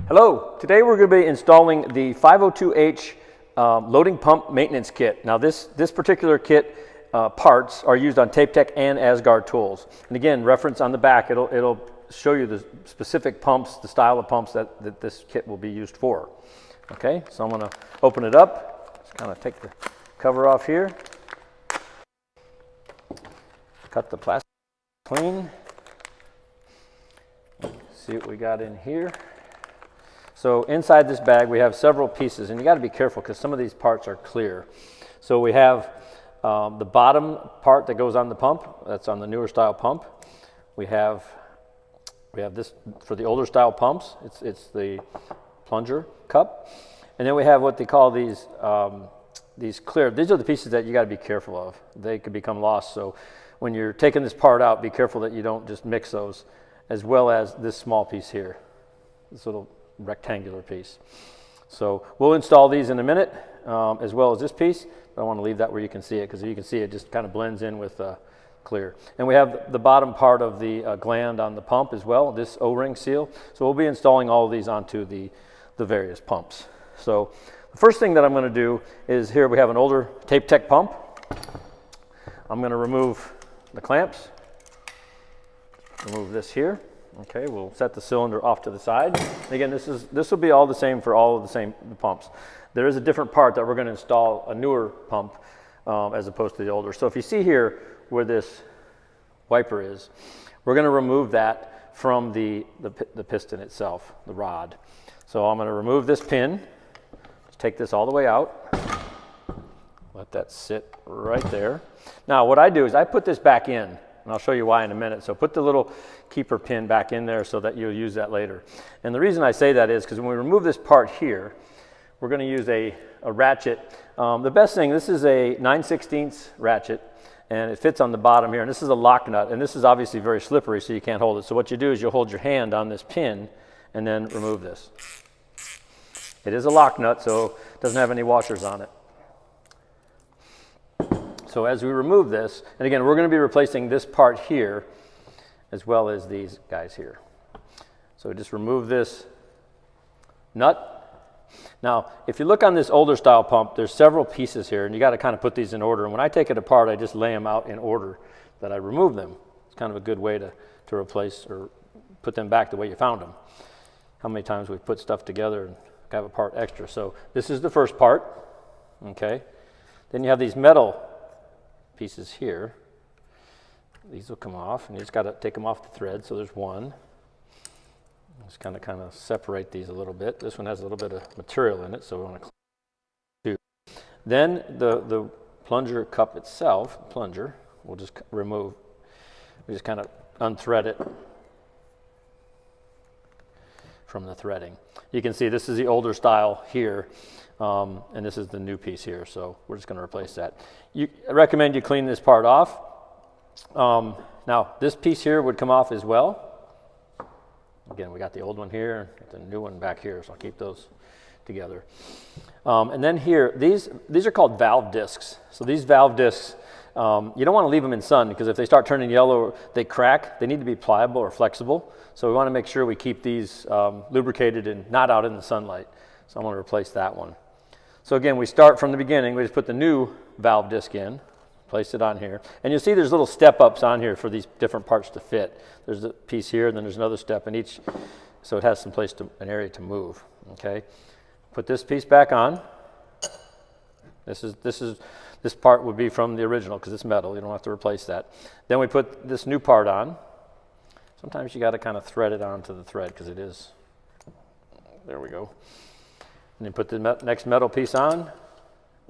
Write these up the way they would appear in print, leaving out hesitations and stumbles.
Hello, today we're going to be installing the 502H loading pump maintenance kit. Now this particular kit parts are used on TapeTech and ASGARD tools. And again, reference on the back, it'll show you the specific pumps, the style of pumps that this kit will be used for. Okay, so I'm going to open it up, just kind of take the cover off here, cut the plastic clean, see what we got in here. So inside this bag we have several pieces, and you got to be careful because some of these parts are clear. So we have the bottom part that goes on the pump, that's on the newer style pump. We have this for the older style pumps, it's the plunger cup. And then we have what they call these clear, these are the pieces that you got to be careful of. They could become lost, so when you're taking this part out, be careful that you don't just mix those, as well as this small piece here, this little rectangular piece. So we'll install these in a minute, as well as this piece, but I want to leave that where you can see it, because you can see it just kind of blends in with clear. And we have the bottom part of the gland on the pump as well, this O-ring seal. So we'll be installing all of these onto the various pumps. So the first thing that I'm going to do is, here we have an older TapeTech pump. I'm going to remove the clamps, remove this here. Okay, we'll set the cylinder off to the side. Again, this will be all the same for all of the pumps. There is a different part that we're going to install, a newer pump, as opposed to the older. So if you see here where this wiper is, we're going to remove that from the piston itself, the rod. So I'm going to remove this pin, just take this all the way out, let that sit right there. Now what I do is I put this back in, and I'll show you why in a minute. So put the little keeper pin back in there so that you'll use that later. And the reason I say that is because when we remove this part here, we're going to use a ratchet. The best thing, this is a 9/16 ratchet, and it fits on the bottom here. And this is a lock nut, and this is obviously very slippery, so you can't hold it. So what you do is you'll hold your hand on this pin and then remove this. It is a lock nut, so it doesn't have any washers on it. So as we remove this, and again, we're going to be replacing this part here as well as these guys here. So just remove this nut. Now, if you look on this older style pump, there's several pieces here, and you got to kind of put these in order. And when I take it apart, I just lay them out in order that I remove them. It's kind of a good way to replace or put them back the way you found them. How many times we've put stuff together and have a part extra. So this is the first part, okay? Then you have these metal pieces here. These will come off, and you just got to take them off the thread. So there's one. Just kind of separate these a little bit. This one has a little bit of material in it, so we want to clean it. Then the plunger cup itself, we'll just remove. We just kind of unthread it from the threading. You can see this is the older style here, and this is the new piece here, so we're just going to replace that. I recommend you clean this part off. Now this piece here would come off as well. Again, we got the old one here, the new one back here, so I'll keep those together. And then here, these are called valve discs. So these valve discs, you don't want to leave them in sun, because if they start turning yellow, they crack. They need to be pliable or flexible. So we want to make sure we keep these lubricated and not out in the sunlight. So I'm going to replace that one. So again, we start from the beginning. We just put the new valve disc in, place it on here. And you'll see there's little step-ups on here for these different parts to fit. There's a piece here, and then there's another step in each, so it has some place an area to move, okay? Put this piece back on. This part would be from the original because it's metal. You don't have to replace that. Then we put this new part on. Sometimes you got to kind of thread it onto the thread because it is. There we go. And then put the next metal piece on,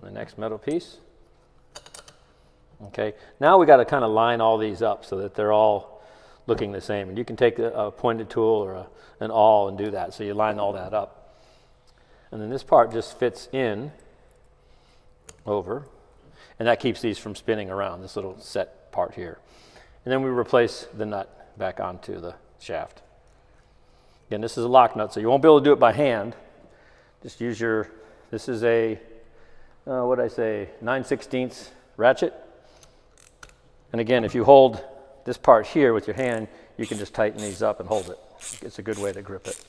the next metal piece. Okay, now we got to kind of line all these up so that they're all looking the same. And you can take a pointed tool or an awl and do that. So you line all that up. And then this part just fits in over, and that keeps these from spinning around, this little set part here. And then we replace the nut back onto the shaft. Again, this is a lock nut, so you won't be able to do it by hand. Just use this is a, what did I say, 9/16 ratchet. And again, if you hold this part here with your hand, you can just tighten these up and hold it. It's a good way to grip it.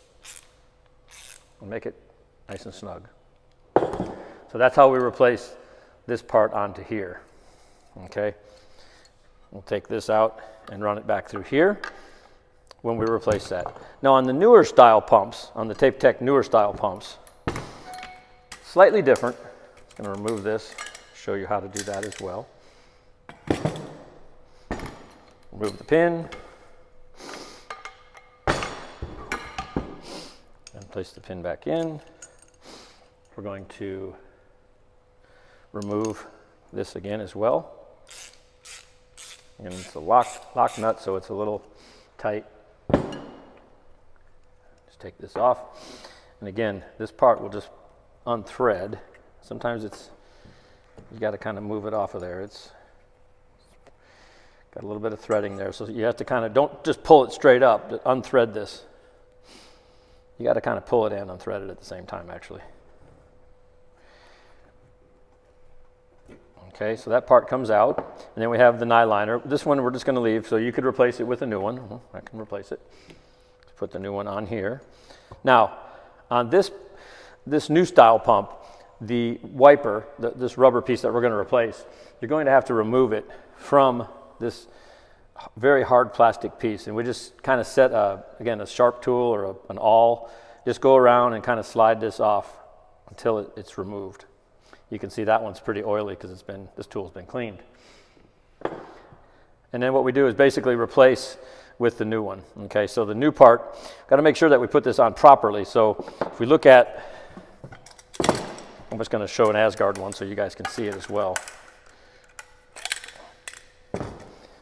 and make it nice and snug. So that's how we replace this part onto here, okay? We'll take this out and run it back through here when we replace that. Now on the newer style pumps, on the TapeTech newer style pumps, slightly different. I'm going to remove this, show you how to do that as well. Remove the pin and place the pin back in. We're going to remove this again as well. And it's a lock nut, so it's a little tight. Just take this off. And again, this part will just unthread. Sometimes you got to kind of move it off of there. It's got a little bit of threading there, so you have to kind of, don't just pull it straight up, but unthread this. You got to kind of pull it in, unthread it at the same time actually. Okay, so that part comes out, and then we have the nyliner. This one we're just going to leave, so you could replace it with a new one. I can replace it. Let's put the new one on here. Now, on this new style pump, the wiper, this rubber piece that we're going to replace, you're going to have to remove it from this very hard plastic piece. And we just kind of set, again, a sharp tool or an awl. Just go around and kind of slide this off until it's removed. You can see that one's pretty oily because this tool's been cleaned. And then what we do is basically replace with the new one. Okay, so the new part, got to make sure that we put this on properly. So if we look at, I'm just going to show an ASGARD one so you guys can see it as well.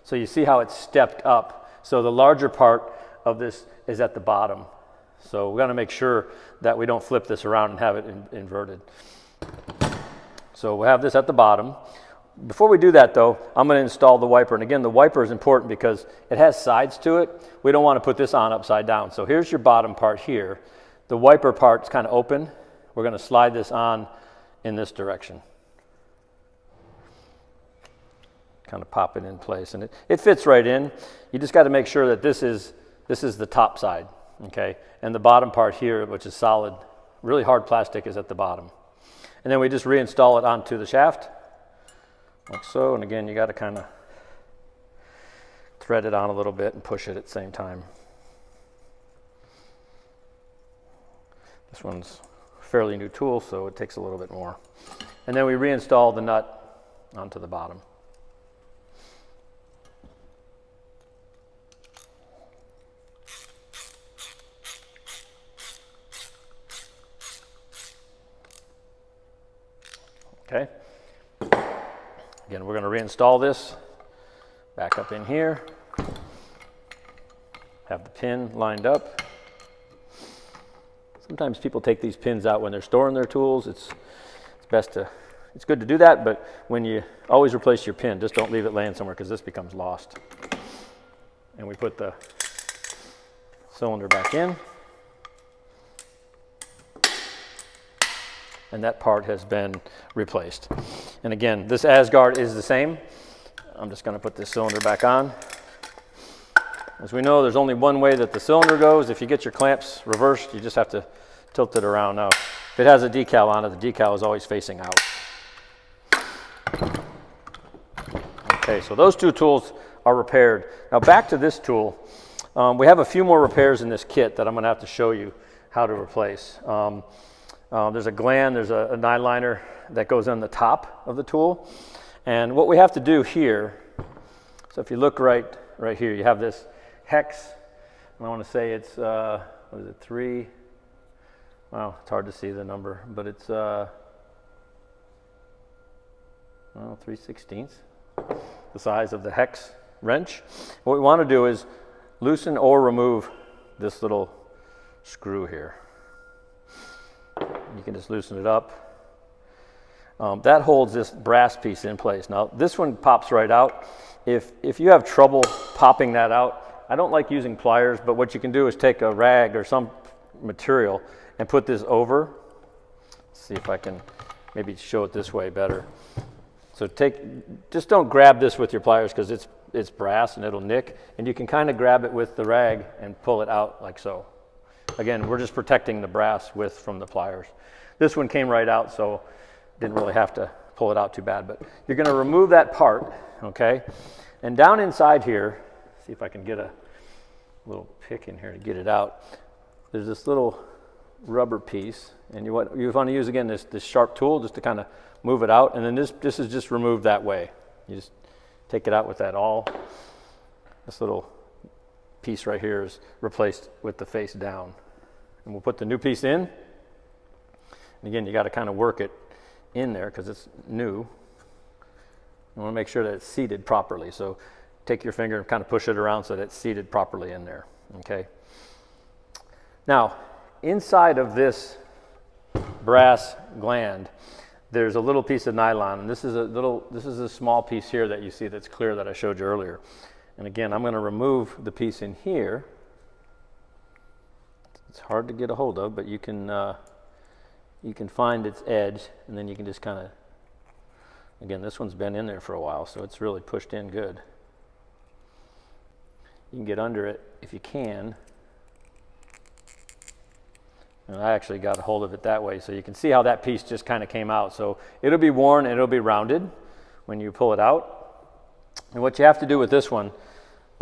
So you see how it's stepped up. So the larger part of this is at the bottom. So we're going to make sure that we don't flip this around and have it inverted. So we'll have this at the bottom. Before we do that though, I'm going to install the wiper. And again, the wiper is important because it has sides to it. We don't want to put this on upside down. So here's your bottom part here. The wiper part's kind of open. We're going to slide this on in this direction. Kind of pop it in place. And it fits right in. You just got to make sure that this is the top side. Okay? And the bottom part here, which is solid, really hard plastic, is at the bottom. And then we just reinstall it onto the shaft, like so. And again, you got to kind of thread it on a little bit and push it at the same time. This one's a fairly new tool, so it takes a little bit more. And then we reinstall the nut onto the bottom. Okay. Again, we're going to reinstall this back up in here. Have the pin lined up. Sometimes people take these pins out when they're storing their tools. It's good to do that, but when you always replace your pin, just don't leave it laying somewhere because this becomes lost. And we put the cylinder back in. And that part has been replaced. And again, this ASGARD is the same. I'm just going to put this cylinder back on. As we know, there's only one way that the cylinder goes. If you get your clamps reversed, you just have to tilt it around. Now, if it has a decal on it, the decal is always facing out. Okay, so those two tools are repaired. Now back to this tool. We have a few more repairs in this kit that I'm going to have to show you how to replace. There's a gland, there's a nyliner that goes on the top of the tool. And what we have to do here, so if you look right here, you have this hex, and I want to say it's, what is it, 3, well, it's hard to see the number, but it's, 3/16, the size of the hex wrench. What we want to do is loosen or remove this little screw here. You can just loosen it up. That holds this brass piece in place. Now this one pops right out. If you have trouble popping that out, I don't like using pliers, but what you can do is take a rag or some material and put this over. Let's see if I can maybe show it this way better. So just don't grab this with your pliers because it's brass and it'll nick, and you can kind of grab it with the rag and pull it out like so. again, we're just protecting the brass width from the pliers. This one came right out, so didn't really have to pull it out too bad, but you're going to remove that part, okay? And down inside here, see if I can get a little pick in here to get it out. There's this little rubber piece, and you want to use, again, this sharp tool just to kind of move it out, and then this is just removed that way. You just take it out with that awl. This little piece right here is replaced with the face down. And we'll put the new piece in. And again, you got to kind of work it in there because it's new. You want to make sure that it's seated properly. So take your finger and kind of push it around so that it's seated properly in there, okay? Now, inside of this brass gland, there's a little piece of nylon, and this is a small piece here that you see that's clear that I showed you earlier. And again, I'm going to remove the piece in here. It's hard to get a hold of, but you can find its edge, and then you can just kind of, again, this one's been in there for a while, so it's really pushed in good. You can get under it if you can. And I actually got a hold of it that way, so you can see how that piece just kind of came out. So it'll be worn and it'll be rounded when you pull it out. And what you have to do with this one,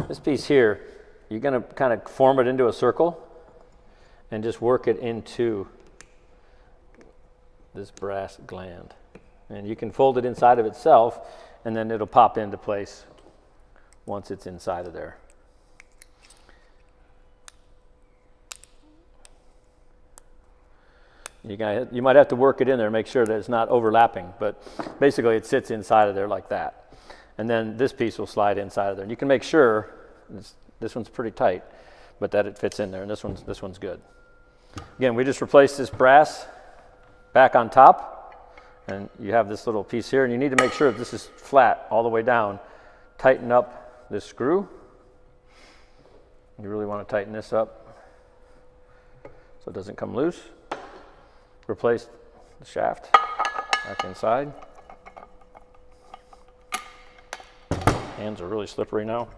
this piece here, you're going to kind of form it into a circle and just work it into this brass gland. And you can fold it inside of itself, and then it'll pop into place once it's inside of there. You might have to work it in there and make sure that it's not overlapping, but basically it sits inside of there like that. And then this piece will slide inside of there. And you can make sure, this one's pretty tight, but that it fits in there, and this one's good. Again, we just replaced this brass back on top, and you have this little piece here, and you need to make sure that this is flat all the way down. Tighten up this screw. You really want to tighten this up so it doesn't come loose. Replace the shaft back inside. Hands are really slippery now.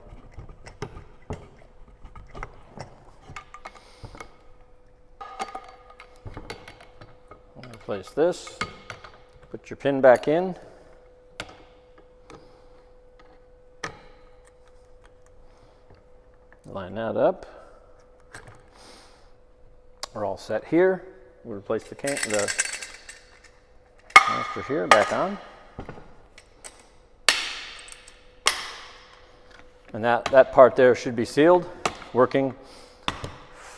Replace this. Put your pin back in. Line that up. We're all set here. We'll replace the canister here, back on. And that part there should be sealed, working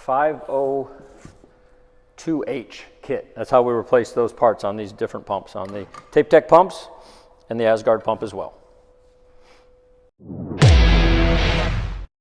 502H kit. That's how we replace those parts on these different pumps, on the TapeTech pumps and the ASGARD pump as well.